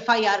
FIR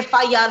FIR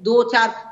2-4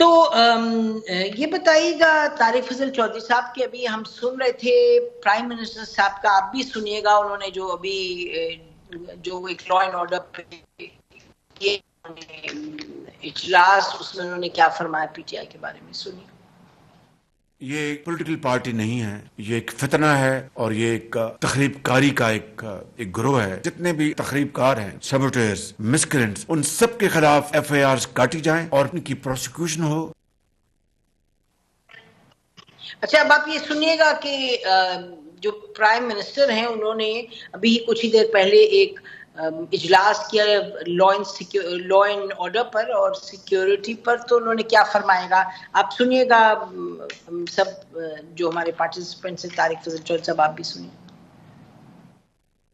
تو یہ بتائیے گا طارق فضل چودھری صاحب کے ابھی ہم سن رہے تھے پرائم منسٹر صاحب کا، آپ بھی سنیے گا، انہوں نے جو ابھی جو ایک لا اینڈ آرڈر پہ اجلاس، اس میں انہوں نے کیا فرمایا پی ٹی آئی کے بارے میں، سنیے۔ یہ ایک پولیٹیکل پارٹی نہیں ہے، یہ ایک فتنہ ہے اور یہ ایک تخریب کاری کا ایک گروہ ہے۔ جتنے بھی تخریب کار ہیں، سیبوٹیئرز، مسکرینٹس، ان سب کے خلاف ایف آئی آرز کاٹی جائیں اور ان کی پروسیکیوشن ہو۔ اچھا، اب آپ یہ سنیے گا کہ جو پرائم منسٹر ہیں انہوں نے ابھی کچھ ہی دیر پہلے ایک اجلاس کیا لا اینڈ آرڈر پر اور سیکیورٹی پر، تو انہوں نے کیا فرمائے گا آپ سنیے گا، سب جو ہمارے پارٹیسپینٹس ہیں، طارق فضل چودھری صاحب آپ بھی سنیے۔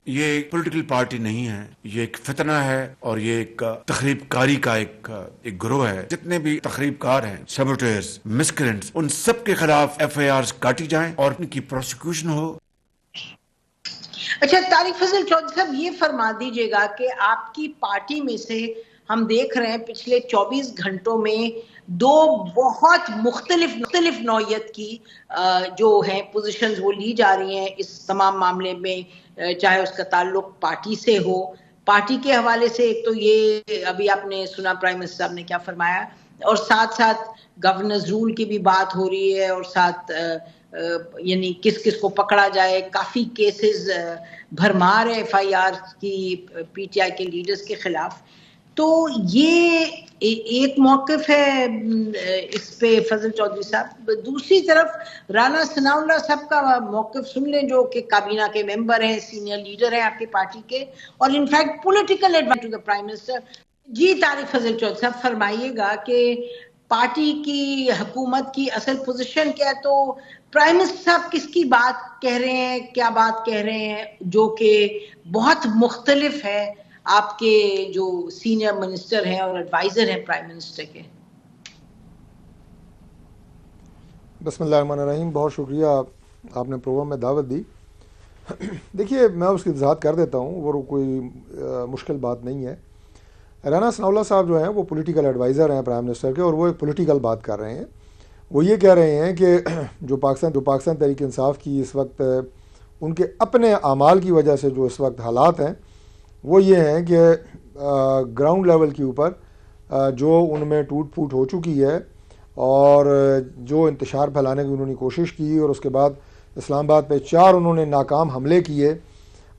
یہ ایک پولیٹیکل پارٹی نہیں ہے، یہ ایک فتنہ ہے اور یہ ایک تخریب کاری کا ایک گروہ ہے۔ جتنے بھی تخریب کار ہیں، سیبوٹیئرز، مسکرینٹس، ان سب کے خلاف ایف آئی آرز کاٹی جائیں اور ان کی پروسیکیوشن ہو۔ اچھا، طارق فضل چودھری صاحب یہ فرما دیجیے گا کہ آپ کی پارٹی میں سے ہم دیکھ رہے ہیں پچھلے 24 گھنٹوں میں دو بہت مختلف نوعیت کی جو ہیں پوزیشنز وہ لی جا رہی ہیں اس تمام معاملے میں، چاہے اس کا تعلق پارٹی سے ہو، پارٹی کے حوالے سے ایک تو یہ ابھی آپ نے سنا پرائم منسٹر صاحب نے کیا فرمایا، اور ساتھ ساتھ گورننس رول کی بھی بات ہو رہی ہے، اور ساتھ یعنی کس کس کو پکڑا جائے، کافی کیسز بھرمار ہے ایف آئی آر کی پی ٹی آئی کے لیڈرز کے خلاف۔ تو یہ ایک موقف ہے اس پہ فضل چودھری صاحب، دوسری طرف رانا ثناء اللہ صاحب کا موقف سن لیں، جو کہ کابینہ کے ممبر ہیں، سینئر لیڈر ہیں آپ کی پارٹی کے، اور in fact political adviser to the prime minister. جی طارق فضل چودھری صاحب فرمائیے گا کہ پارٹی کی، حکومت کی اصل پوزیشن کیا ہے، تو پرائم منسٹر صاحب کس کی بات کہہ رہے ہیں، کیا بات کہہ رہے ہیں جو کہ بہت مختلف ہے آپ کے جو سینئر منسٹر ہیں اور ایڈوائزر ہیں پرائم منسٹر کے؟ بسم اللہ الرحمن الرحیم، بہت شکریہ آپ نے پروگرام میں دعوت دی۔ دیکھیے، میں اس کی وضاحت کر دیتا ہوں، وہ کوئی مشکل بات نہیں ہے۔ رانا ثناء اللہ صاحب جو ہیں وہ پولیٹیکل ایڈوائزر ہیں پرائم منسٹر کے، اور وہ ایک پولیٹیکل بات کر رہے ہیں۔ وہ یہ کہہ رہے ہیں کہ جو پاکستان تحریک انصاف کی اس وقت ان کے اپنے اعمال کی وجہ سے جو اس وقت حالات ہیں وہ یہ ہیں کہ گراؤنڈ لیول کے اوپر جو ان میں ٹوٹ پھوٹ ہو چکی ہے، اور جو انتشار پھیلانے کی انہوں نے کوشش کی، اور اس کے بعد اسلام آباد پہ 4 انہوں نے ناکام حملے کیے،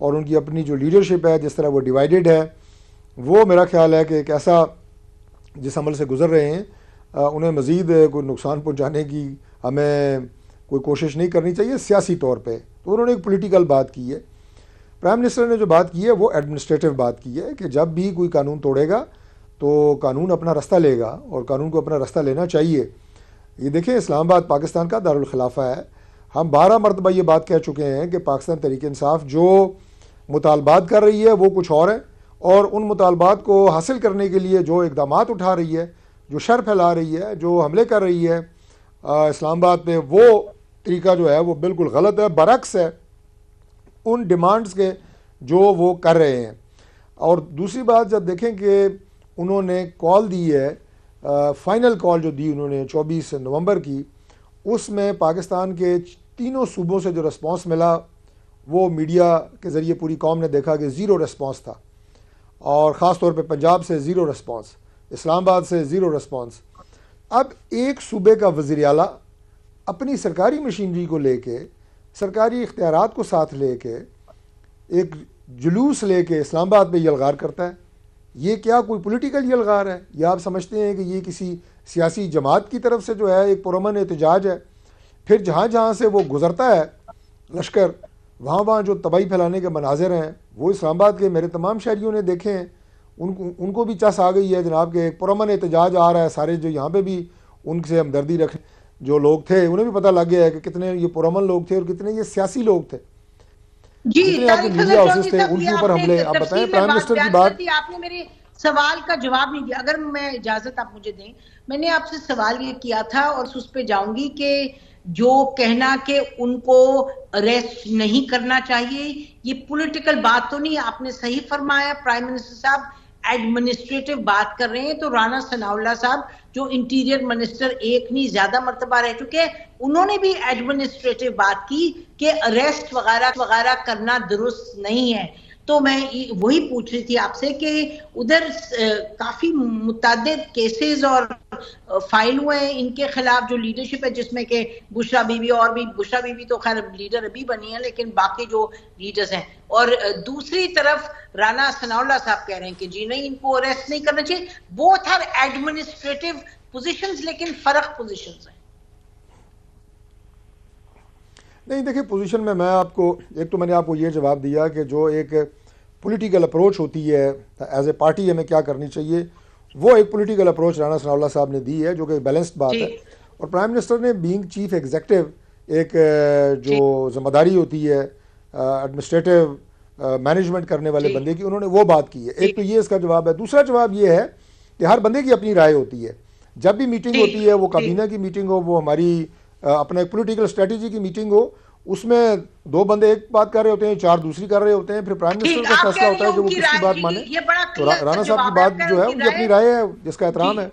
اور ان کی اپنی جو لیڈرشپ ہے جس طرح وہ ڈیوائیڈڈ ہے، وہ میرا خیال ہے کہ ایک ایسا جس عمل سے گزر رہے ہیں، انہیں مزید کوئی نقصان پہنچانے کی ہمیں کوئی کوشش نہیں کرنی چاہیے سیاسی طور پہ۔ تو انہوں نے ایک پولیٹیکل بات کی ہے۔ پرائم منسٹر نے جو بات کی ہے وہ ایڈمنسٹریٹو بات کی ہے کہ جب بھی کوئی قانون توڑے گا تو قانون اپنا رستہ لے گا، اور قانون کو اپنا رستہ لینا چاہیے۔ یہ دیکھیں، اسلام آباد پاکستان کا دارالخلافہ ہے۔ ہم 12 مرتبہ یہ بات کہہ چکے ہیں کہ پاکستان تحریک انصاف جو مطالبات کر رہی ہے وہ کچھ اور ہیں، اور ان مطالبات کو حاصل کرنے کے لیے جو اقدامات اٹھا رہی ہے، جو شر پھیلا رہی ہے، جو حملے کر رہی ہے اسلام آباد پہ، وہ طریقہ جو ہے وہ بالکل غلط ہے، برعکس ہے ان ڈیمانڈز کے جو وہ کر رہے ہیں۔ اور دوسری بات، جب دیکھیں کہ انہوں نے کال دی ہے، فائنل کال جو دی انہوں نے 24 نومبر کی، اس میں پاکستان کے 3 صوبوں سے جو رسپانس ملا وہ میڈیا کے ذریعے پوری قوم نے دیکھا کہ 0 رسپانس تھا، اور خاص طور پہ پنجاب سے 0 رسپانس، اسلام آباد سے 0 رسپانس۔ اب ایک صوبے کا وزیر اعلیٰ اپنی سرکاری مشینری کو لے کے، سرکاری اختیارات کو ساتھ لے کے، ایک جلوس لے کے اسلام آباد پہ یلغار کرتا ہے۔ یہ کیا کوئی پولیٹیکل یلغار ہے، یا آپ سمجھتے ہیں کہ یہ کسی سیاسی جماعت کی طرف سے جو ہے ایک پرامن احتجاج ہے؟ پھر جہاں جہاں سے وہ گزرتا ہے لشکر، وہاں جو تباہی پھیلانے کے مناظر ہیں وہ اسلام آباد کے میرے تمام شہریوں نے دیکھے ہیں۔ ان کو بھی چس آ گئی ہے جناب کہ ایک پرامن احتجاج آ رہا ہے، سارے جو یہاں پہ بھی ان سے ہمدردی رکھیں جو لوگ تھے انہیں بھی پتہ لگ گیا ہے کہ کتنے یہ پرامن لوگ تھے اور کتنے یہ سیاسی لوگ تھے۔ جی جتنے آپ کے میڈیا ہاؤسز تھے ان کے اوپر حملے، آپ بتائیں پرائم منسٹر کی بات۔ آپ نے میرے سوال کا جواب نہیں دیا، اگر میں اجازت آپ مجھے دیں، میں نے آپ سے سوال یہ کیا تھا اور اس پہ جاؤں گی کہ جو کہنا کہ ان کو اریسٹ نہیں کرنا چاہیے، یہ پولیٹیکل بات تو نہیں، آپ نے صحیح فرمایا پرائم منسٹر صاحب ایڈمنسٹریٹو بات کر رہے ہیں تو رانا ثناء اللہ صاحب جو انٹیریئر منسٹر ایک نہیں زیادہ مرتبہ رہ چکے ہیں, انہوں نے بھی ایڈمنسٹریٹو بات کی کہ اریسٹ وغیرہ کرنا درست نہیں ہے. تو میں وہی پوچھ رہی تھی آپ سے کہ ادھر کافی متعدد کیسز اور فائل ہوئے ہیں ان کے خلاف جو لیڈرشپ ہے, جس میں کہ بشرا بی بی اور بھی, بشرا بی بی تو خیر لیڈر ابھی بنی ہے, لیکن باقی جو لیڈرز ہیں, اور دوسری طرف رانا ثناء اللہ صاحب کہہ رہے ہیں کہ جی نہیں ان کو اریسٹ نہیں کرنا چاہیے. بوتھ آر ایڈمنسٹریٹو پوزیشنز, لیکن فرق پوزیشنز ہیں. نہیں دیکھیں پوزیشن میں آپ کو ایک تو میں نے آپ کو یہ جواب دیا کہ جو ایک پولیٹیکل اپروچ ہوتی ہے ایز اے پارٹی ہمیں کیا کرنی چاہیے, وہ ایک پولیٹیکل اپروچ رانا ثناء اللہ صاحب نے دی ہے جو کہ بیلنسڈ بات ہے. اور پرائم منسٹر نے بینگ چیف ایگزیکٹو ایک جو ذمہ داری ہوتی ہے ایڈمنسٹریٹو مینجمنٹ کرنے والے بندے کی, انہوں نے وہ بات کی ہے. ایک تو یہ اس کا جواب ہے. دوسرا جواب یہ ہے کہ ہر بندے کی اپنی رائے ہوتی ہے. جب بھی میٹنگ ہوتی ہے, وہ کابینہ کی میٹنگ ہو, وہ ہماری اپنا ایک پولیٹیکل اسٹریٹجی کی میٹنگ ہو, اس میں 2 بندے ایک بات کر رہے ہوتے ہیں, 4 دوسری کر رہے ہوتے ہیں, پھر پرائم منسٹر کا فیصلہ ہوتا ہے کہ وہ کس کی بات مانے. تو رانا صاحب کی بات جو ہے ان کی اپنی رائے ہے جس کا احترام ہے.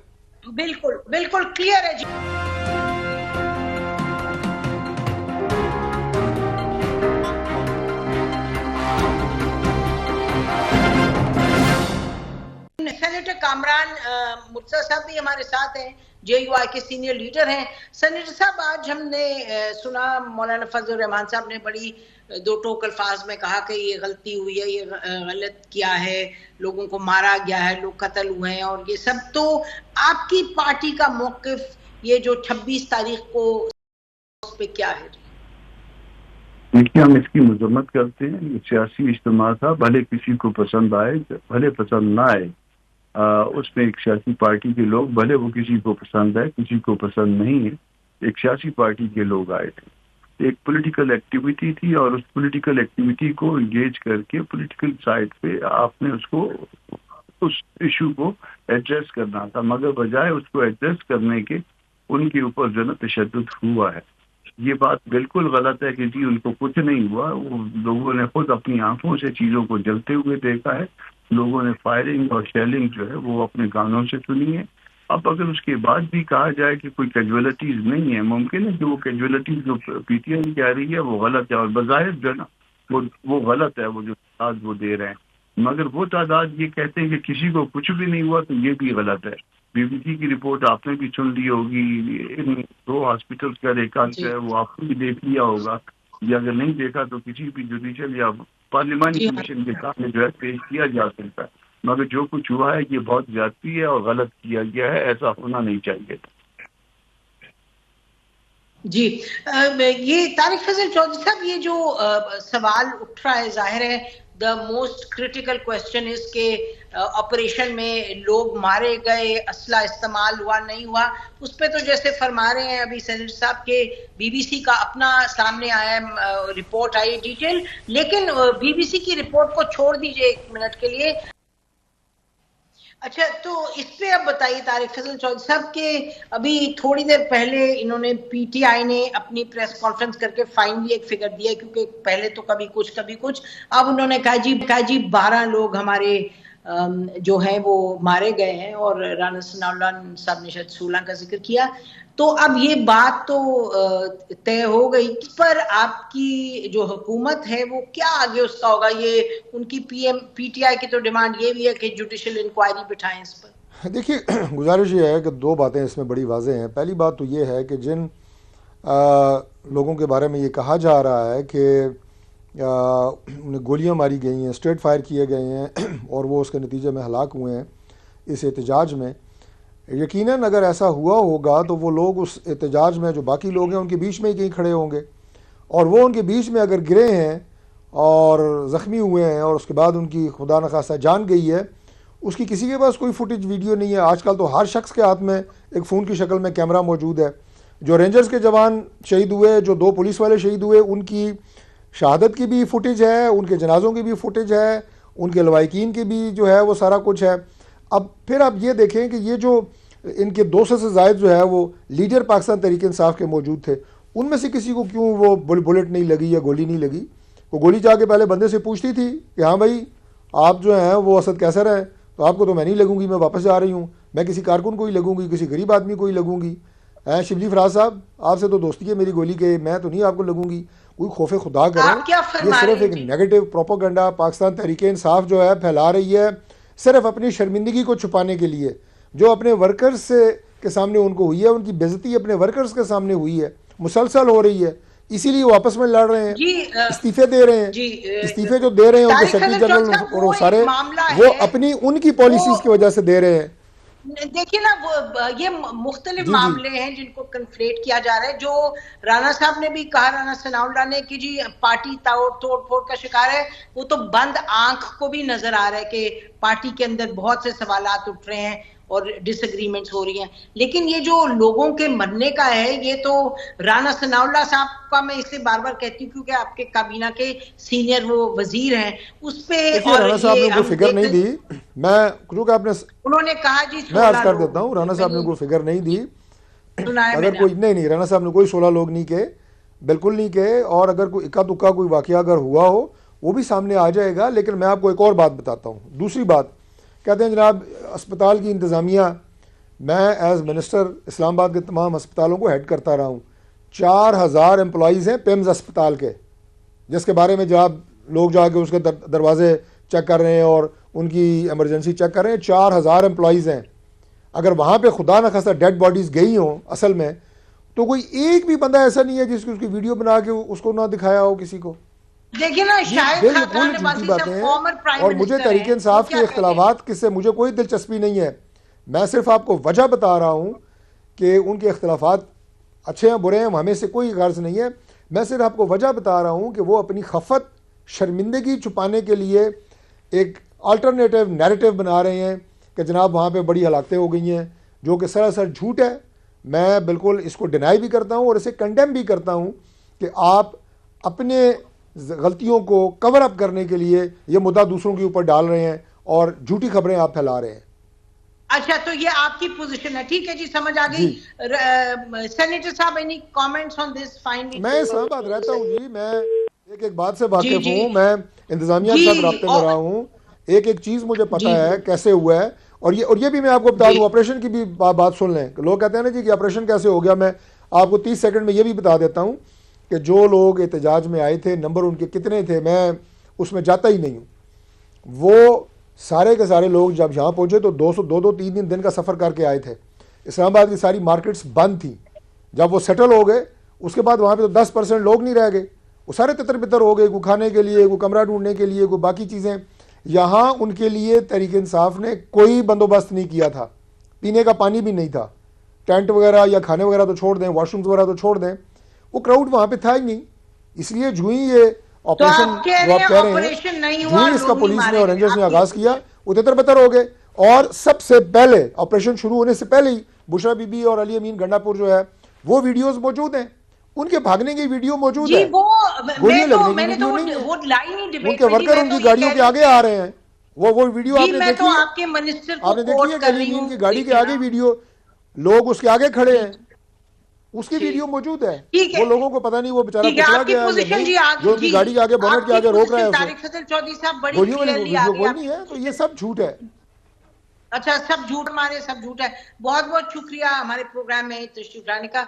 بالکل بالکل کلیئر ہے جی. سینیٹر کامران مرتضیٰ صاحب بھی ہمارے ساتھ ہیں, جے یو آئی کے سینئر لیڈر ہیں. سینیٹر صاحب آج ہم نے سنا مولانا فضل الرحمان صاحب نے بڑی 2 ٹوک الفاظ میں کہا کہ یہ غلطی ہوئی ہے, یہ غلط کیا ہے, لوگوں کو مارا گیا ہے, لوگ قتل ہوئے ہیں اور یہ سب. تو آپ کی پارٹی کا موقف یہ جو 26 تاریخ کو اس پہ کیا ہے؟ دیکھیے ہم اس کی مذمت کرتے ہیں. یہ سیاسی اجتماع تھا, بھلے کسی کو پسند آئے بھلے پسند نہ آئے. اس میں ایک سیاسی پارٹی کے لوگ, بھلے وہ کسی کو پسند ہے کسی کو پسند نہیں ہے, ایک سیاسی پارٹی کے لوگ آئے تھے. ایک پولیٹیکل ایکٹیویٹی تھی اور اس پولیٹیکل ایکٹیویٹی کو انگیج کر کے پولیٹیکل سائڈ پہ آپ نے اس ایشو کو ایڈریس کرنا تھا, مگر بجائے اس کو ایڈریس کرنے کے ان کے اوپر جو ہے تشدد ہوا ہے. یہ بات بالکل غلط ہے کہ جی ان کو کچھ نہیں ہوا. وہ لوگوں نے خود اپنی آنکھوں سے چیزوں کو جلتے ہوئے دیکھا ہے. لوگوں نے فائرنگ اور شیلنگ جو ہے وہ اپنے کانوں سے سنی ہے. اب اگر اس کے بعد بھی کہا جائے کہ کوئی کیجویلٹیز نہیں ہے, ممکن ہے کہ وہ کیجویلٹیز جو پی ٹی آئی کہہ رہی ہے وہ غلط ہے, اور بظاہر جو ہے نا وہ غلط ہے, وہ جو تعداد وہ دے رہے ہیں. مگر وہ تعداد یہ کہتے ہیں کہ کسی کو کچھ بھی نہیں ہوا, تو یہ بھی غلط ہے. بی بی سی کی رپورٹ آپ نے بھی سن لی ہوگی, ان 2 ہاسپٹل کا ریکارڈ جو ہے وہ آپ نے بھی دیکھ لیا ہوگا, یا اگر نہیں دیکھا تو کسی بھی جوڈیشل یا پارلیمانی کمیشن کے سامنے جو ہے پیش کیا جا سکتا ہے. مگر جو کچھ ہوا ہے یہ بہت زیادتی ہے اور غلط کیا گیا ہے, ایسا ہونا نہیں چاہیے تھا. جی یہ طارق فضل چودھری صاحب, یہ جو سوال اٹھ رہا ہے, ظاہر ہے دا موسٹ کریٹیکل کوشچن اس کے آپریشن میں لوگ مارے گئے, اسلحہ استعمال ہوا نہیں ہوا, اس پہ تو جیسے فرما رہے ہیں ابھی سینیٹر صاحب کے بی بی سی کا اپنا سامنے آیا رپورٹ آئی ڈیٹیل, لیکن بی بی سی کی رپورٹ کو چھوڑ دیجئے 1 منٹ کے لیے. اچھا تو اس پہ اب بتائیے طارق فضل چودھری صاحب کہ ابھی تھوڑی دیر پہلے انہوں نے پی ٹی آئی نے اپنی پریس کانفرنس کر کے فائنلی ایک فگر دیا, کیونکہ پہلے تو کبھی کچھ, اب انہوں نے کہا جی 12 لوگ ہمارے جو ہیں وہ مارے گئے ہیں, اور رانا ثناء اللہ صاحب نے شاید 16 کا ذکر کیا. تو اب یہ بات تو طے ہو گئی, اس پر آپ کی جو حکومت ہے وہ کیا آگے اس کا ہوگا؟ یہ ان کی پی ٹی آئی کی تو ڈیمانڈ یہ بھی ہے کہ جوڈیشل انکوائری بٹھائیں اس پر. دیکھیے گزارش یہ ہے کہ 2 باتیں اس میں بڑی واضح ہیں. پہلی بات تو یہ ہے کہ جن لوگوں کے بارے میں یہ کہا جا رہا ہے کہ انہیں گولیاں ماری گئی ہیں, اسٹریٹ فائر کیے گئے ہیں, اور وہ اس کے نتیجے میں ہلاک ہوئے ہیں اس احتجاج میں, یقیناً اگر ایسا ہوا ہوگا تو وہ لوگ اس احتجاج میں جو باقی لوگ ہیں ان کے بیچ میں ہی کہیں کھڑے ہوں گے, اور وہ ان کے بیچ میں اگر گرے ہیں اور زخمی ہوئے ہیں اور اس کے بعد ان کی خدا نخواستہ جان گئی ہے, اس کی کسی کے پاس کوئی فوٹیج ویڈیو نہیں ہے. آج کل تو ہر شخص کے ہاتھ میں ایک فون کی شکل میں کیمرہ موجود ہے. جو رینجرز کے جوان شہید ہوئے, جو 2 پولیس والے شہید ہوئے, ان کی شہادت کی بھی فوٹیج ہے, ان کے جنازوں کی بھی فوٹیج ہے, ان کے لواحقین کی بھی جو ہے وہ سارا کچھ ہے. اب پھر آپ یہ دیکھیں کہ یہ جو ان کے 200 سے زائد جو ہے وہ لیڈر پاکستان تحریک انصاف کے موجود تھے, ان میں سے کسی کو کیوں وہ بلٹ نہیں لگی یا گولی نہیں لگی؟ وہ گولی جا کے پہلے بندے سے پوچھتی تھی کہ ہاں بھائی آپ جو ہیں وہ اسد کیسر ہیں, تو آپ کو تو میں نہیں لگوں گی, میں واپس جا رہی ہوں, میں کسی کارکن کو ہی لگوں گی, کسی غریب آدمی کو ہی لگوں گی. شبلی فراز صاحب, آپ سے تو دوستی ہے میری گولی کے, میں تو نہیں آپ کو لگوں گی. کوئی خوف خدا کریں, یہ صرف ایک نیگیٹو پروپیگنڈا پاکستان تحریک انصاف جو ہے پھیلا رہی ہے, صرف اپنی شرمندگی کو چھپانے کے لیے. جو اپنے ورکرز کے سامنے ان کو ہوئی ہے, ان کی بے عزتی اپنے ورکرز کے سامنے ہوئی ہے, مسلسل ہو رہی ہے, اسی لیے وہ آپس میں لڑ رہے ہیں, استعفے دے رہے ہیں. استعفے جو دے رہے ہیں ان کے سیکرٹری جنرل اور سارے, وہ اپنی ان کی پالیسیز کی وجہ سے دے رہے ہیں. دیکھیے نا, وہ یہ مختلف معاملے ہیں جن کو کنفلیٹ کیا جا رہا ہے. جو رانا صاحب نے بھی کہا, رانا ثناء اللہ نے, کہ جی پارٹی توڑ پھوڑ کا شکار ہے, وہ تو بند آنکھ کو بھی نظر آ رہا ہے کہ پارٹی کے اندر بہت سے سوالات اٹھ رہے ہیں اور ڈس ایگریمنٹس ہو رہی ہیں. لیکن یہ جو لوگوں کے مرنے کا ہے, یہ تو رانا ثناء اللہ صاحب کا, میں اسے بار بار کہتی ہوں کیونکہ آپ کے کابینہ کے سینئر وہ وزیر ہیں, اس پہ. رانا صاحب نے کوئی فگر نہیں دی, میں کیونکہ آپ نے, انہوں نے کہا جی میں عرض کر دیتا ہوں, رانا صاحب نے کوئی فگر نہیں دی. اگر کوئی نہیں, رانا صاحب نے کوئی 16 لوگ نہیں کہے, بالکل نہیں کہے. اور اگر کوئی اکا دکا کوئی واقعہ اگر ہوا ہو وہ بھی سامنے آ جائے گا. لیکن میں آپ کو ایک اور بات بتاتا ہوں. دوسری بات کہتے ہیں جناب اسپتال کی انتظامیہ, میں ایز منسٹر اسلام آباد کے تمام اسپتالوں کو ہیڈ کرتا رہا ہوں. 4000 امپلائیز ہیں پیمز اسپتال کے, جس کے بارے میں جب لوگ جا کے اس کے دروازے چیک کر رہے ہیں اور ان کی ایمرجنسی چیک کر رہے ہیں. 4000 امپلائیز ہیں. اگر وہاں پہ خدا نہ خاصا ڈیڈ باڈیز گئی ہوں اصل میں, تو کوئی ایک بھی بندہ ایسا نہیں ہے جس کی اس کی ویڈیو بنا کے اس کو نہ دکھایا ہو کسی کو. دیکھیں نا, شاید جھوٹی باتیں ہیں. اور مجھے تحریک انصاف کے اختلافات کس سے مجھے کوئی دلچسپی نہیں ہے. میں صرف آپ کو وجہ بتا رہا ہوں کہ ان کے اختلافات اچھے ہیں برے ہیں, ہمیں سے کوئی غرض نہیں ہے. میں صرف آپ کو وجہ بتا رہا ہوں کہ وہ اپنی خفت شرمندگی چھپانے کے لیے ایک آلٹرنیٹیو نیریٹو بنا رہے ہیں کہ جناب وہاں پہ بڑی ہلاکتیں ہو گئی ہیں, جو کہ سراسر جھوٹ ہے. میں بالکل اس کو ڈینائی بھی کرتا ہوں اور اسے کنڈیم بھی کرتا ہوں کہ آپ اپنے غلطیوں کو کور اپ کرنے کے لیے یہ مدعا دوسروں کے اوپر ڈال رہے ہیں اور جھوٹی خبریں آپ پھیلا رہے ہیں. اچھا, تو یہ آپ کی پوزیشن ہے, ٹھیک ہے جی, سمجھ آ گئی. سینیٹر صاحب, any comments on this? Fine. میں اسلام آباد رہتا ہوں جی, میں ایک بات سے واقف ہوں, میں انتظامیہ کے ساتھ رابطے میں رہا ہوں, ایک چیز مجھے پتہ ہے کیسے ہوا ہے. اور یہ بھی میں آپ کو بتا دوں, آپریشن کی بھی بات سن لیں. لوگ کہتے ہیں نا جی کہ آپریشن کیسے ہو گیا, میں آپ کو 30 سیکنڈ میں یہ بھی بتا دیتا ہوں کہ جو لوگ احتجاج میں آئے تھے, نمبر ان کے کتنے تھے میں اس میں جاتا ہی نہیں ہوں. وہ سارے کے سارے لوگ جب یہاں پہنچے تو 2-3 دن کا سفر کر کے آئے تھے. اسلام آباد کی ساری مارکیٹس بند تھیں. جب وہ سیٹل ہو گئے اس کے بعد وہاں پہ تو 10% لوگ نہیں رہ گئے, وہ سارے تتر بتر ہو گئے, کوئی کھانے کے لیے, کوئی کمرہ ڈھونڈنے کے لیے, کوئی باقی چیزیں. یہاں ان کے لیے تحریک انصاف نے کوئی بندوبست نہیں کیا تھا, پینے کا پانی بھی نہیں تھا. ٹینٹ وغیرہ یا کھانے وغیرہ تو چھوڑ دیں, واش رومز وغیرہ تو چھوڑ دیں, وہ کراؤڈ وہاں پہ تھا ہی نہیں. اس لیے جو ہی یہ آپریشن جو آپ کہہ رہے ہیں, جو ہی اس کا پولیس نے اور رینجرز نے آغاز کیا, وہ تتر بتر ہو گئے. اور سب سے پہلے آپریشن شروع ہونے سے پہلے ہی بشرا بی بی اور علی امین گنڈا پور جو ہے وہ ویڈیوز موجود ہیں, ان کے بھاگنے کی ویڈیو موجود ہے, گولیاں لگنے کی ویڈیو نہیں ہے. ان کے ورکر ان کی گاڑیوں کے آگے آ رہے ہیں, وہ ویڈیو آپ نے دیکھی ہے, آپ نے دیکھی ہے کہ علی امین کی گاڑی کے آگے ویڈیو, لوگ اس کے آگے کھڑے ہیں, اس کی ویڈیو موجود ہے. وہ لوگوں کو پتہ نہیں وہ بیچارہ پچھڑا گیا ہے جو ان کی گاڑی کے آگے بونٹ کے آگے روک رہا ہے اسے, گولیوں والی ویڈیو کوئی نہیں ہے. تو یہ سب جھوٹ ہے. اچھا, سب جھوٹ ہمارے, سب جھوٹ ہے. بہت بہت شکریہ ہمارے پروگرام میں تشریف لانے کا.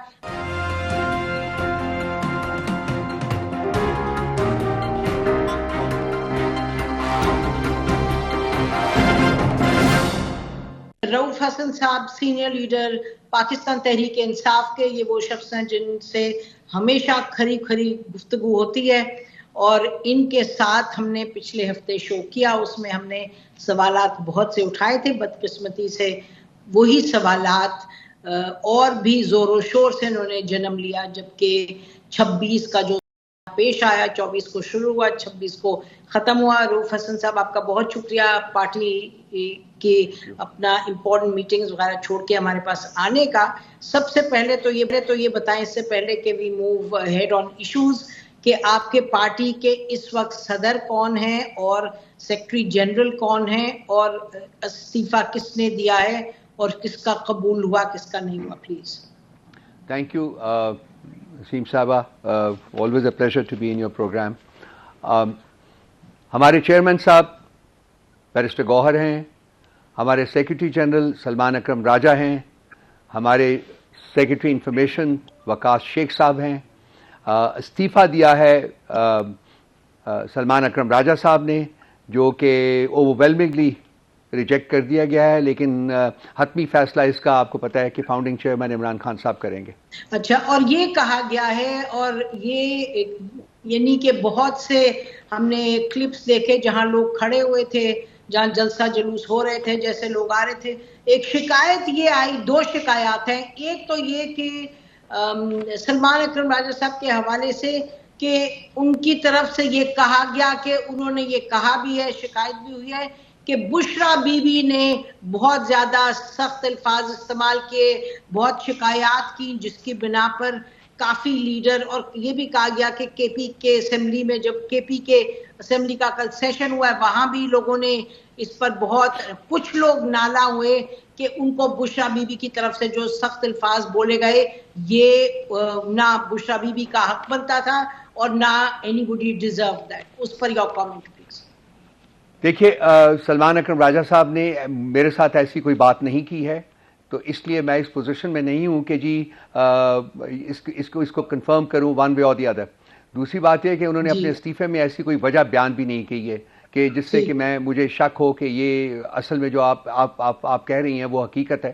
رؤوف حسن صاحب, سینئر لیڈر پاکستان تحریک انصاف کے, یہ وہ شخص ہیں جن سے ہمیشہ کھری گفتگو ہوتی ہے, اور ان کے ساتھ ہم نے پچھلے ہفتے شو کیا, اس میں ہم نے سوالات بہت سے اٹھائے تھے. بدقسمتی سے وہی سوالات اور بھی زور و شور سے انہوں نے جنم لیا, جبکہ 26 کا جو پیش آیا, 24 کو شروع ہوا, 26 کو ختم ہوا. رؤوف حسن صاحب, آپ کا بہت شکریہ پارٹی کی اپنا امپورٹنٹ میٹنگز وغیرہ چھوڑ کے ہمارے پاس آنے کا. سب سے پہلے تو یہ بتائیں, اس سے پہلے کہ we move ahead on issues, کہ آپ کے پارٹی کے اس وقت صدر کون ہیں اور سیکرٹری جنرل کون ہیں, اور استعفیٰ کس نے دیا ہے اور کس کا قبول ہوا, کس کا نہیں ہوا, پلیز. تھینک یو نسیم صاحبہ, always a pleasure to be in your program. ہمارے چیئرمین صاحب بیرسٹر گوہر ہیں, ہمارے سیکرٹری جنرل سلمان اکرم راجہ ہیں, ہمارے سیکرٹری انفارمیشن وقاص شیخ صاحب ہیں. استعفیٰ دیا ہے سلمان اکرم راجہ صاحب نے, جو کہ اوورویلمنگلی ریجیکٹ کر دیا گیا ہے, لیکن حتمی فیصلہ اس کا آپ کو پتہ ہے کہ فاؤنڈنگ چیئرمین عمران خان صاحب کریں گے. اچھا, اور یہ کہا گیا ہے, اور یہ یعنی کہ بہت سے ہم نے کلپس دیکھے جہاں لوگ کھڑے ہوئے تھے, جہاں جلسہ جلوس ہو رہے تھے, جیسے لوگ آ رہے تھے, ایک شکایت یہ آئی, 2 شکایات ہیں. ایک تو یہ کہ سلمان اکرم راجہ صاحب کے حوالے سے کہ ان کی طرف سے یہ کہا گیا کہ انہوں نے یہ کہا بھی ہے, شکایت بھی ہوئی ہے کہ بشرا بی بی نے بہت زیادہ سخت الفاظ استعمال کیے, بہت شکایات کی, جس کی بنا پر کافی لیڈر, اور یہ بھی کہا گیا کہ کے پی کے اسمبلی میں, جب کے پی کے اسمبلی کا کل سیشن ہوا ہے, وہاں بھی لوگوں نے اس پر بہت, کچھ لوگ نالا ہوئے کہ ان کو بشرا بی بی کی طرف سے جو سخت الفاظ بولے گئے, یہ نہ بشرا بی بی کا حق بنتا تھا اور نہ اینی بڈی ڈیزرو دیٹ. اس پر یور کامنٹ پلیز. دیکھیے, سلمان اکرم راجہ صاحب نے میرے ساتھ ایسی کوئی بات نہیں کی ہے, تو اس لیے میں اس پوزیشن میں نہیں ہوں کہ جی اس کو کنفرم کروں ون وے اور دی ادر. دوسری بات یہ کہ انہوں نے اپنے استعفے میں ایسی کوئی وجہ بیان بھی نہیں کی ہے کہ جس سے کہ مجھے شک ہو کہ یہ اصل میں جو آپ کہہ رہی ہیں وہ حقیقت ہے.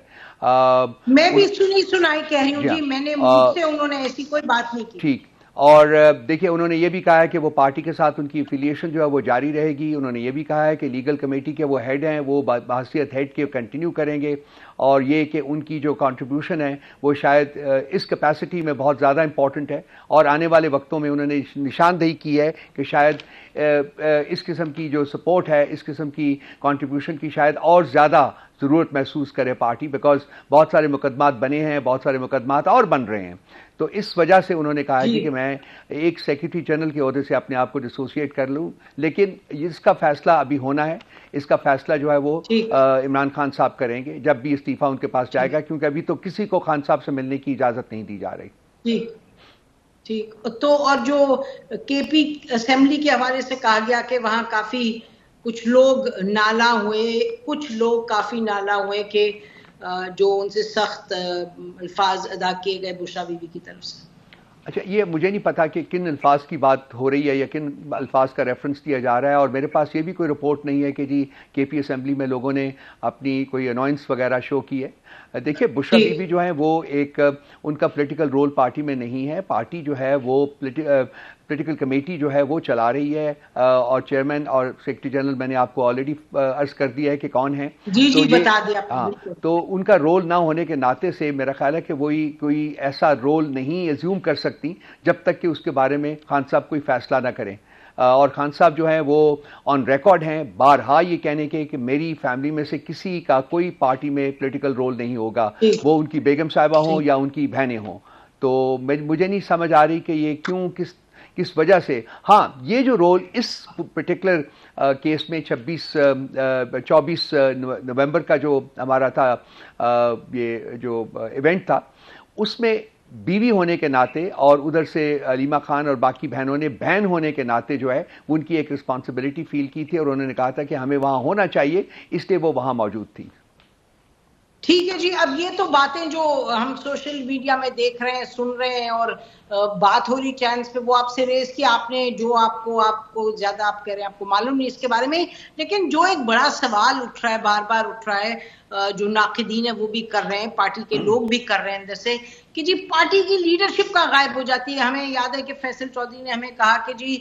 میں بھی سنائی کہہ رہی ہوں جی, میں نے مجھ سے انہوں نے ایسی کوئی بات نہیں کی. ٹھیک. اور دیکھیے, انہوں نے یہ بھی کہا ہے کہ وہ پارٹی کے ساتھ ان کی افیلیشن جو ہے وہ جاری رہے گی. انہوں نے یہ بھی کہا ہے کہ لیگل کمیٹی کے وہ ہیڈ ہیں, وہ بحیثیت ہیڈ کے کنٹینیو کریں گے, اور یہ کہ ان کی جو کنٹریبیوشن ہے وہ شاید اس کیپیسٹی میں بہت زیادہ امپورٹنٹ ہے, اور آنے والے وقتوں میں انہوں نے نشاندہی کی ہے کہ شاید اس قسم کی جو سپورٹ ہے, اس قسم کی کنٹریبیوشن کی شاید اور زیادہ ضرورت محسوس کرے پارٹی, بیکاز بہت سارے مقدمات بنے ہیں, بہت سارے مقدمات اور بن رہے ہیں. تو اس وجہ سے انہوں نے کہا ہے کہ میں ایک سیکرٹری جنرل کے عہدے سے اپنے آپ کو ڈسوسیٹ کر لوں, لیکن اس کا فیصلہ ابھی ہونا ہے. اس کا فیصلہ جو ہے وہ عمران خان صاحب کریں گے جب بھی استعفیٰ ان کے پاس جائے گا, کیونکہ ابھی تو کسی کو خان صاحب سے ملنے کی اجازت نہیں دی جا رہی. ٹھیک. تو اور جو کے پی اسمبلی کے حوالے سے کہا گیا کہ وہاں کافی کچھ لوگ نالا ہوئے, کچھ لوگ کافی نالا ہوئے کہ جو ان سے سخت الفاظ ادا کیے گئے بشرا بی بی کی طرف سے. اچھا, یہ مجھے نہیں پتا کہ کن الفاظ کی بات ہو رہی ہے یا کن الفاظ کا ریفرنس دیا جا رہا ہے, اور میرے پاس یہ بھی کوئی رپورٹ نہیں ہے کہ جی کے پی اسمبلی میں لوگوں نے اپنی کوئی انوائنس وغیرہ شو کی ہے. دیکھیے, بشرا بی بی جو ہیں وہ ایک, ان کا پولیٹیکل رول پارٹی میں نہیں ہے. پارٹی جو ہے وہ پولیٹیکل کمیٹی جو ہے وہ چلا رہی ہے, اور چیئرمین اور سیکرٹری جنرل میں نے آپ کو آلریڈی عرض کر دیا ہے کہ کون ہیں. جی بتا دیا. ہاں, تو ان کا رول نہ ہونے کے ناطے سے میرا خیال ہے کہ وہی کوئی ایسا رول نہیں ایزیوم کر سکتی جب تک کہ اس کے بارے میں خان صاحب کوئی فیصلہ نہ کریں. اور خان صاحب جو ہیں وہ آن ریکارڈ ہیں بارہا یہ کہنے کے کہ میری فیملی میں سے کسی کا کوئی پارٹی میں پولیٹیکل رول نہیں ہوگا, وہ ان کی بیگم صاحبہ ہوں یا ان کی بہنیں ہوں. تو مجھے نہیں سمجھ آ رہی کہ یہ کیوں, کس وجہ سے. ہاں, یہ جو رول اس پرٹیکولر کیس میں 24 نومبر کا جو ہمارا تھا, یہ جو ایونٹ تھا, اس میں بیوی ہونے کے ناطے اور ادھر سے علیمہ خان اور باقی بہنوں نے بہن ہونے کے ناطے جو ہے ان کی ایک رسپانسبلٹی فیل کی تھی, اور انہوں نے کہا تھا کہ ہمیں وہاں ہونا چاہیے, اس لیے وہ وہاں موجود تھی. ٹھیک ہے جی. اب یہ تو باتیں جو ہم سوشل میڈیا میں دیکھ رہے ہیں, سن رہے ہیں, اور بات ہو رہی چینلز پہ, وہ آپ سے ریز کی آپ نے, جو آپ کو زیادہ آپ کہہ رہے ہیں آپ کو معلوم نہیں اس کے بارے میں. لیکن جو ایک بڑا سوال اٹھ رہا ہے, بار بار اٹھ رہا ہے, جو ناقدین ہیں وہ بھی کر رہے ہیں, پارٹی کے لوگ بھی کر رہے ہیں, جیسے کہ جی پارٹی کی لیڈرشپ کا غائب ہو جاتی ہے. ہمیں یاد ہے کہ فیصل چودھری نے ہمیں کہا کہ جی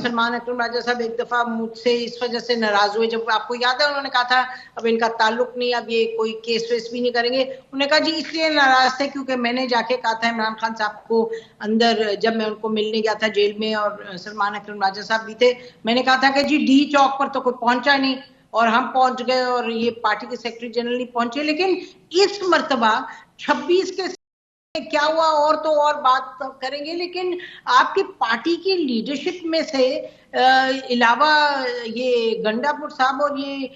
سلمان اکرم راجہ صاحب ایک دفعہ مجھ سے اس وجہ سے ناراض ہوئے, جب آپ کو یاد ہے انہوں نے کہا تھا اب ان کا تعلق نہیں, اب یہ کوئی کیس ویس بھی نہیں کریں گے. انہوں نے کہا جی اس لیے ناراض تھے کیونکہ میں نے جا کے کہا تھا عمران خان صاحب کو اندر, جب میں ان کو ملنے گیا تھا جیل میں, اور سلمان اکرم راجہ صاحب بھی تھے, میں نے کہا تھا کہ جی ڈی چوک پر تو کوئی پہنچا نہیں, اور ہم پہنچ گئے, اور یہ پارٹی کے سیکرٹری جنرل نہیں پہنچے. لیکن اس مرتبہ 26 کے کیا ہوا اور تو اور بات کریں گے, لیکن آپ کی پارٹی کی لیڈرشپ میں سے علاوہ یہ گنڈا پور صاحب اور یہ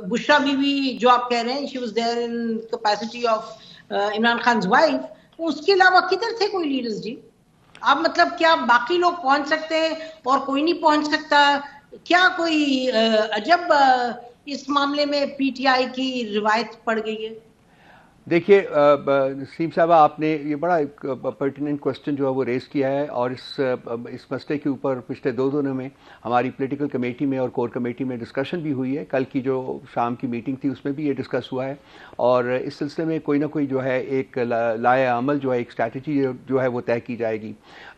بشرا بی بی جو آپ کہہ رہے ہیں, she was there in capacity of Imran Khan's wife, اس کے علاوہ کدھر تھے کوئی لیڈرز جی؟ آپ مطلب کیا باقی لوگ پہنچ سکتے ہیں اور کوئی نہیں پہنچ سکتا؟ کیا کوئی عجب اس معاملے میں پی ٹی آئی کی روایت پڑ گئی ہے؟ دیکھیے نسیم صاحبہ، آپ نے یہ بڑا ایک پرٹیننٹ کوشچن جو ہے وہ ریز کیا ہے، اور اس مسئلے کے اوپر پچھلے 2 دنوں میں ہماری پولیٹیکل کمیٹی میں اور کور کمیٹی میں ڈسکشن بھی ہوئی ہے. کل کی جو شام کی میٹنگ تھی اس میں بھی یہ ڈسکس ہوا ہے، اور اس سلسلے میں کوئی نہ کوئی جو ہے ایک لائحہ عمل جو ہے، ایک اسٹریٹجی جو ہے وہ طے کی جائے گی.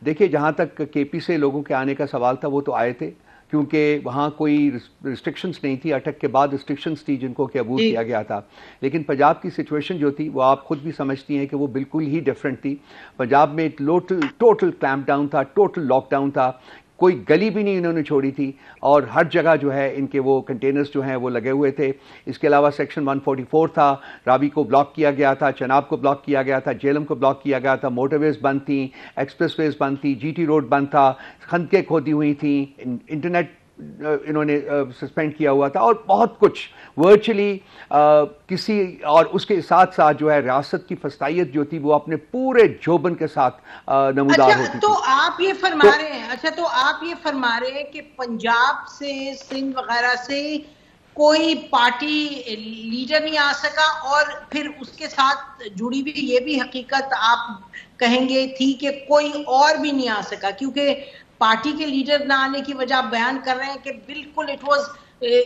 دیکھیے، جہاں تک کے پی سے لوگوں کے آنے کا سوال تھا، وہ تو آئے تھے کیونکہ وہاں کوئی ریسٹرکشنز نہیں تھی. اٹک کے بعد ریسٹرکشنز تھی جن کو کہ عبور کیا گیا تھا. لیکن پنجاب کی سچویشن جو تھی وہ آپ خود بھی سمجھتی ہیں کہ وہ بالکل ہی ڈیفرنٹ تھی. پنجاب میں ٹوٹل کلیمپ ڈاؤن تھا، ٹوٹل لاک ڈاؤن تھا، کوئی گلی بھی نہیں انہوں نے چھوڑی تھی، اور ہر جگہ جو ہے ان کے وہ کنٹینرز جو ہیں وہ لگے ہوئے تھے. اس کے علاوہ سیکشن 144 تھا، راوی کو بلاک کیا گیا تھا، چناب کو بلاک کیا گیا تھا، جیلم کو بلاک کیا گیا تھا، موٹر ویز بند تھیں، ایکسپریس ویز بند تھی، جی ٹی روڈ بند تھا، خندقیں کھودی ہوئی تھیں، انٹرنیٹ انہوں نے سسپینڈ کیا ہوا تھا، اور بہت کچھ ورچولی کسی، اور اس کے ساتھ ساتھ جو ہے ریاست کی فسطائیت جو تھی وہ اپنے پورے جوبن کے ساتھ نمودار ہوتی تھی. تو آپ یہ فرما رہے ہیں تو آپ یہ فرما رہے ہیں کہ پنجاب سے، سندھ وغیرہ سے کوئی پارٹی لیڈر نہیں آ سکا، اور پھر اس کے ساتھ جڑی ہوئی یہ بھی حقیقت آپ کہیں گے تھی کہ کوئی اور بھی نہیں آ سکا، کیونکہ پارٹی کے لیڈر نہ آنے کی وجہ آپ بیان کر رہے ہیں کہ بالکل it was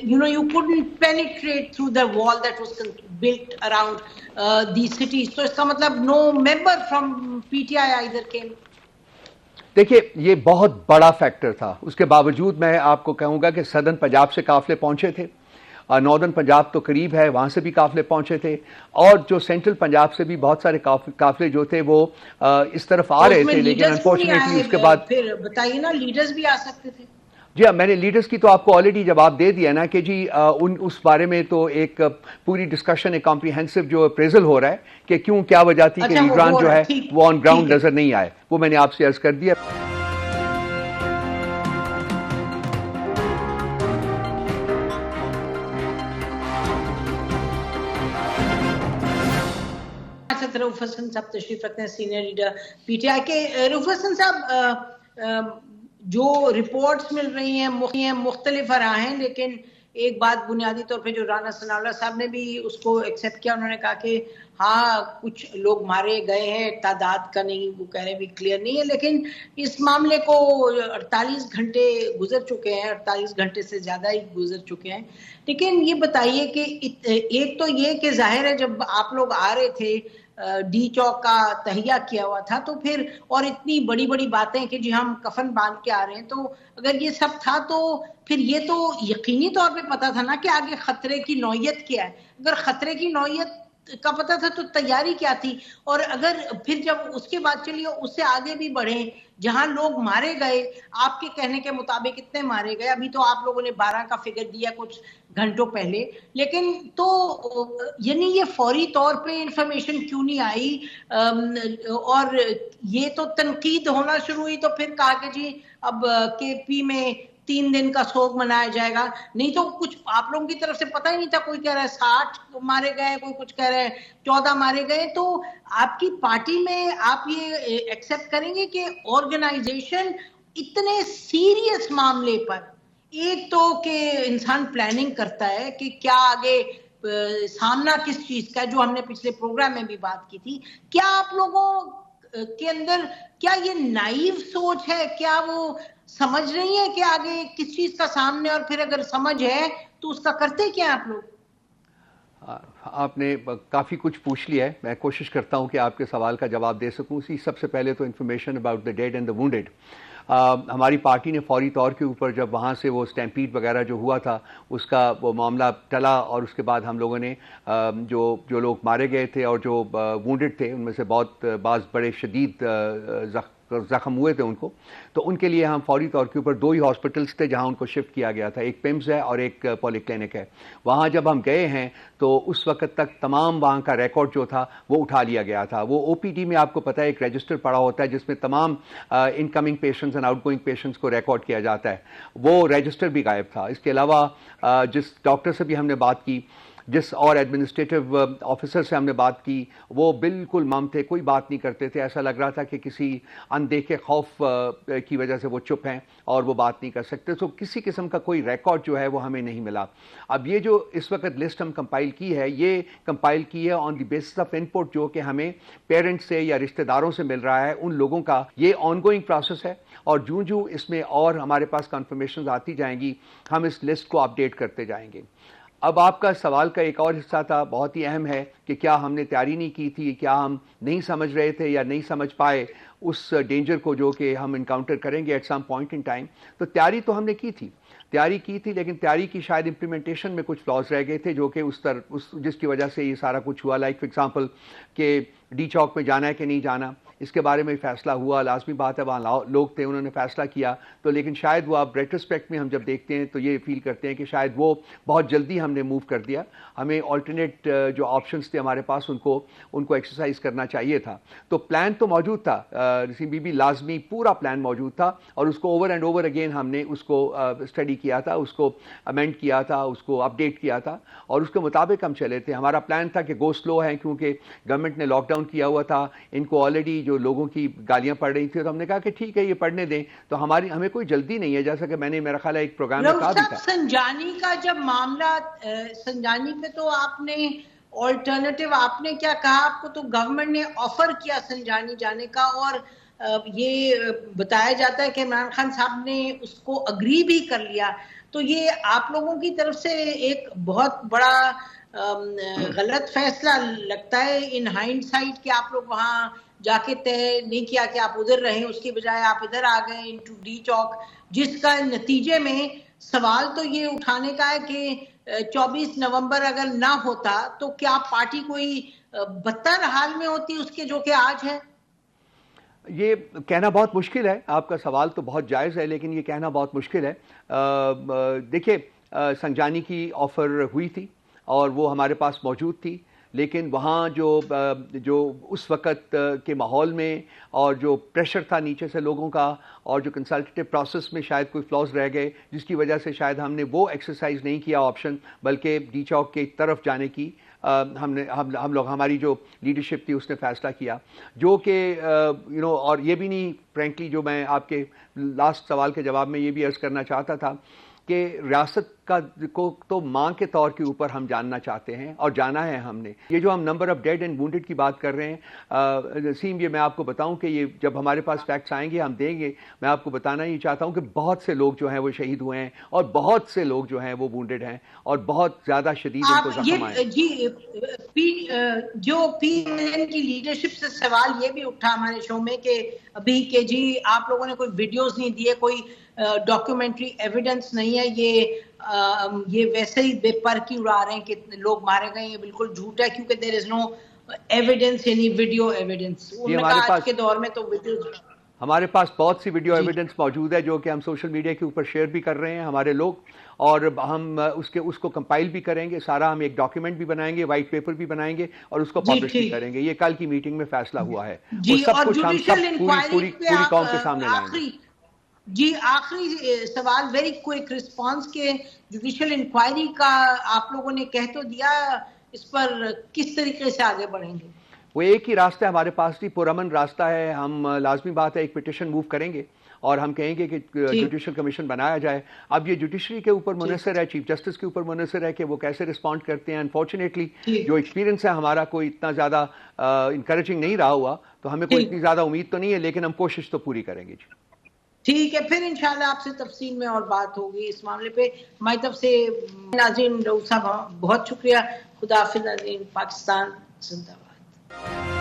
you couldn't penetrate through the wall that was built around these cities. تو اس کا مطلب no member from PTI either came. دیکھیے، یہ بہت بڑا فیکٹر تھا. اس کے باوجود میں آپ کو کہوں گا کہ سدرن پنجاب سے قافلے پہنچے تھے، ناردرن پنجاب تو قریب ہے، وہاں سے بھی قافلے پہنچے تھے، اور جو سینٹرل پنجاب سے بھی بہت سارے قافلے جو تھے وہ اس طرف آ رہے تھے. لیکن انفارچونیٹلی اس کے بعد پھر بتائیے نا، لیڈرز بھی آ سکتے تھے. جی ہاں، میں نے لیڈرز کی تو آپ کو آلریڈی جواب دے دیا نا کہ جی اس بارے میں تو ایک پوری ڈسکشن، ایک کمپریہنسو جو اپریزل ہو رہا ہے کہ کیوں، کیا وجہ تھی کہ لیڈران جو ہے وہ آن گراؤنڈ نظر نہیں آئے. وہ میں نے آپ سے عرض کر دیا. رؤوف حسن صاحب تشریف رکھتے ہیں، senior leader P T I کے. رؤوف حسن صاحب، جو رپورٹس مل رہی ہیں مختلف ہیں، لیکن ایک بات بنیادی طور پہ جو رانا ثناء اللہ صاحب نے بھی اس کو ایکسیپٹ کیا، انہوں نے کہا کہ ہاں کچھ لوگ مارے گئے ہیں، تعداد کا نہیں، وہ کہہ رہے بھی کلیئر نہیں ہے، لیکن اس معاملے کو 48 گھنٹے گزر چکے ہیں، 48 گھنٹے سے زیادہ ہی گزر چکے ہیں. لیکن یہ بتائیے کہ ایک تو یہ کہ ظاہر ہے جب آپ لوگ آ رہے تھے، ڈی چوک کا تہیہ کیا ہوا تھا، تو پھر اور اتنی بڑی بڑی باتیں کہ جی ہم کفن باندھ کے آ رہے ہیں، تو اگر یہ سب تھا تو پھر یہ تو یقینی طور پہ پتا تھا نا کہ آگے خطرے کی نوعیت کیا ہے. اگر خطرے کی نوعیت کا پتا تھا تو تیاری کیا تھی؟ اور اگر پھر جب اس کے بعد چلیے اس سے آگے بھی بڑھیں، جہاں لوگ مارے گئے، آپ کے کہنے کے مطابق کتنے مارے گئے؟ ابھی تو آپ لوگوں نے 12 کا فگر دیا کچھ گھنٹوں پہلے، لیکن تو یعنی یہ فوری طور پہ انفارمیشن کیوں نہیں آئی؟ اور یہ تو تنقید ہونا شروع ہوئی تو پھر کہا کہ جی اب کے پی میں 3 دن کا سوگ منایا جائے گا. نہیں تو کچھ آپ لوگوں کی طرف سے پتہ ہی نہیں تھا. کوئی کہہ رہا ہے 60 مارے گئے، کوئی کچھ کہہ رہے ہیں 14 مارے گئے. تو آپ کی پارٹی میں آپ یہ ایکسیپٹ کریں گے کہ آرگنائزیشن اتنے سیریس معاملے پر، ایک تو کہ انسان پلاننگ کرتا ہے کہ کیا آگے سامنا کس چیز کا، جو ہم نے پچھلے پروگرام میں بھی بات کی تھی، کیا آپ لوگوں کے اندر کیا یہ نائیو سوچ ہے؟ کیا وہ سمجھ رہی ہیں کہ آگے کس چیز کا سامنے، اور پھر اگر سمجھ ہے تو اس کا کرتے کیا آپ لوگ؟ آپ نے کافی کچھ پوچھ لیا ہے، میں کوشش کرتا ہوں کہ آپ کے سوال کا جواب دے سکوں. سب سے پہلے تو information about the dead and the wounded. ہماری پارٹی نے فوری طور کے اوپر جب وہاں سے وہ اسٹیمپیڈ وغیرہ جو ہوا تھا اس کا وہ معاملہ ٹلا، اور اس کے بعد ہم لوگوں نے جو لوگ مارے گئے تھے اور جو وونڈڈ تھے، ان میں سے بعض بڑے شدید زخم ہوئے تھے ان کو، تو ان کے لیے ہم فوری طور کے اوپر 2 ہی ہاسپٹلس تھے جہاں ان کو شفٹ کیا گیا تھا. ایک پیمز ہے اور ایک پولی کلینک ہے. وہاں جب ہم گئے ہیں تو اس وقت تک تمام وہاں کا ریکارڈ جو تھا وہ اٹھا لیا گیا تھا. وہ او پی ڈی میں آپ کو پتہ ہے ایک رجسٹر پڑا ہوتا ہے جس میں تمام in coming patients and out going patients کو ریکارڈ کیا جاتا ہے. وہ رجسٹر بھی غائب تھا. اس کے علاوہ جس ڈاکٹر سے بھی ہم نے بات کی جس اور ایڈمنسٹریٹو آفیسر سے ہم نے بات کی وہ بالکل مم تھے, کوئی بات نہیں کرتے تھے, ایسا لگ رہا تھا کہ کسی اندیکھے خوف کی وجہ سے وہ چپ ہیں اور وہ بات نہیں کر سکتے. تو کسی قسم کا کوئی ریکارڈ جو ہے وہ ہمیں نہیں ملا. اب یہ جو اس وقت لسٹ ہم کمپائل کی ہے, یہ کمپائل کی ہے آن دی بیسس آف ان پٹ جو کہ ہمیں پیرنٹس سے یا رشتہ داروں سے مل رہا ہے, ان لوگوں کا. یہ آن گوئنگ پروسیس ہے اور جو اس میں اور ہمارے پاس کنفرمیشنز آتی جائیں گی ہم اس لسٹ کو اپڈیٹ کرتے جائیں گے. اب آپ کا سوال کا ایک اور حصہ تھا, بہت ہی اہم ہے, کہ کیا ہم نے تیاری نہیں کی تھی, کیا ہم نہیں سمجھ رہے تھے یا نہیں سمجھ پائے اس ڈینجر کو جو کہ ہم انکاؤنٹر کریں گے at some point in time. تو تیاری تو ہم نے کی تھی, لیکن تیاری کی شاید امپلیمنٹیشن میں کچھ فلاز رہ گئے تھے جو کہ جس کی وجہ سے یہ سارا کچھ ہوا. لائک فار ایگزامپل کہ ڈی چوک میں جانا ہے کہ نہیں جانا, اس کے بارے میں فیصلہ ہوا, لازمی بات ہے وہاں لوگ تھے, انہوں نے فیصلہ کیا. تو لیکن شاید وہ آپ ریٹروسپیکٹ میں ہم جب دیکھتے ہیں تو یہ فیل کرتے ہیں کہ شاید وہ بہت جلدی ہم نے موو کر دیا. ہمیں آلٹرنیٹ جو آپشنس تھے ہمارے پاس ان کو ایکسرسائز کرنا چاہیے تھا. تو پلان تو موجود تھا, نسیم بی بی, لازمی پورا پلان موجود تھا اور اس کو اوور اینڈ اوور اگین ہم نے اس کو اسٹڈی کیا تھا, اس کو امینڈ کیا تھا, اس کو اپڈیٹ کیا تھا اور اس کے مطابق ہم چلے تھے. ہمارا پلان تھا کہ گو سلو ہے کیونکہ گورنمنٹ نے لاک ڈاؤن کیا ہوا تھا, ان کو آلریڈی جو لوگوں کی گالیاں پڑ رہی تھی, تو ہم نے کہا کہ ٹھیک ہے یہ پڑھنے دیں. تو ہمیں کوئی جلدی نہیں ہے, جیسا کہ میں نے میرا خیال ہے ایک پروگرام میں کہا بھی تھا. سنجانی کا جب معاملہ, سنجانی پہ تو آپ نے آلٹرنیٹو آپ نے کیا کہا, آپ کو تو گورنمنٹ نے آفر کیا سنجانی جانے کا اور یہ بتایا جاتا ہے کہ عمران خان صاحب نے اس کو اگری بھی کر لیا. تو یہ آپ لوگوں کی طرف سے ایک بہت بڑا غلط فیصلہ لگتا ہے ان ہائنڈ سائٹ کہ آپ لوگ وہاں جا کے طے نہیں کیا کہ آپ ادھر رہیں, اس کی بجائے آپ ادھر آ گئے انٹو ڈی چوک, جس کا نتیجے میں سوال تو یہ اٹھانے کا ہے کہ 24 نومبر اگر نہ ہوتا تو کیا پارٹی کوئی بدتر حال میں ہوتی اس کے جو کہ آج ہے؟ یہ کہنا بہت مشکل ہے, آپ کا سوال تو بہت جائز ہے لیکن یہ کہنا بہت مشکل ہے. دیکھیے سنجانی کی آفر ہوئی تھی اور وہ ہمارے پاس موجود تھی, لیکن وہاں جو اس وقت کے ماحول میں اور جو پریشر تھا نیچے سے لوگوں کا اور جو کنسلٹیٹو پروسیس میں شاید کوئی فلاز رہ گئے جس کی وجہ سے شاید ہم نے وہ ایکسرسائز نہیں کیا آپشن, بلکہ ڈی چوک کی طرف جانے کی ہم لوگ ہماری جو لیڈرشپ تھی اس نے فیصلہ کیا, جو کہ اور یہ بھی نہیں فرینکلی, جو میں آپ کے لاسٹ سوال کے جواب میں یہ بھی عرض کرنا چاہتا تھا کہ ریاست کو تو ماں کے طور کے اوپر ہم جاننا چاہتے ہیں اور جانا ہے ہم نے. یہ جو ہم number of dead and wounded کی بات کر رہے ہیں نسیم, یہ میں آپ کو بتاؤں کہ یہ جب ہمارے پاس فیکٹس آئیں گے ہم دیں گے. میں آپ کو بتانا یہ چاہتا ہوں کہ بہت سے لوگ جو ہیں وہ شہید ہوئے ہیں اور بہت سے لوگ جو ہیں وہ وونڈڈ ہیں اور بہت زیادہ شدید ان کو زخم آئے. جی جو پی این کی لیڈرشپ سے سوال یہ بھی اٹھا ہمارے شو میں کہ ابھی کہ جی آپ لوگوں نے کوئی ویڈیوز نہیں دیے, کوئی ڈاکیومنٹری ایویڈنس نہیں ہے, یہ ویسے ہی بے پر کی اڑا رہے ہیں کہ لوگ مارے گئے, یہ بالکل جھوٹ ہے کیونکہ دیر از نو ایویڈنس, یعنی ویڈیو ایویڈنس. آج کے دور میں تو ویڈیو, ہمارے پاس بہت سی ویڈیو ایویڈنس موجود ہے جو کہ ہم سوشل میڈیا کے اوپر شیئر بھی کر رہے ہیں ہمارے لوگ, اور ہم اس کو کمپائل بھی کریں گے سارا. ہم ایک ڈاکیومنٹ بھی بنائیں گے, وائٹ پیپر بھی بنائیں گے اور اس کو پبلش بھی کریں گے. یہ کل کی میٹنگ میں فیصلہ ہوا ہے, اور سب کچھ ہم سب پوری قوم کے سامنے لائیں گے. جی آخری سوال, ویری کوئک رسپانس, کے جوڈیشل انکوائری کا آپ لوگوں نے کہہ تو دیا, اس پر کس طریقے سے آگے بڑھیں گے؟ وہ ایک ہی راستہ ہے ہمارے پاس بھی, پرامن راستہ ہے. ہم لازمی بات ہے ایک پٹیشن موو کریں گے اور ہم کہیں گے کہ جوڈیشل کمیشن بنایا جائے. اب یہ جوڈیشری کے اوپر منحصر ہے, چیف جسٹس کے اوپر منحصر ہے کہ وہ کیسے رسپونڈ کرتے ہیں. انفارچونیٹلی جو ایکسپیرینس ہے ہمارا کوئی اتنا زیادہ انکریجنگ نہیں رہا ہوا, تو ہمیں کوئی اتنی زیادہ امید تو نہیں ہے, لیکن ہم کوشش تو پوری کریں گے. جی ٹھیک ہے, پھر انشاءاللہ آپ سے تفصیل میں اور بات ہوگی اس معاملے پہ. ہماری طرف سے ناظرین صاحب بہت شکریہ. خدا حافظ ناظرین. پاکستان زندہ باد.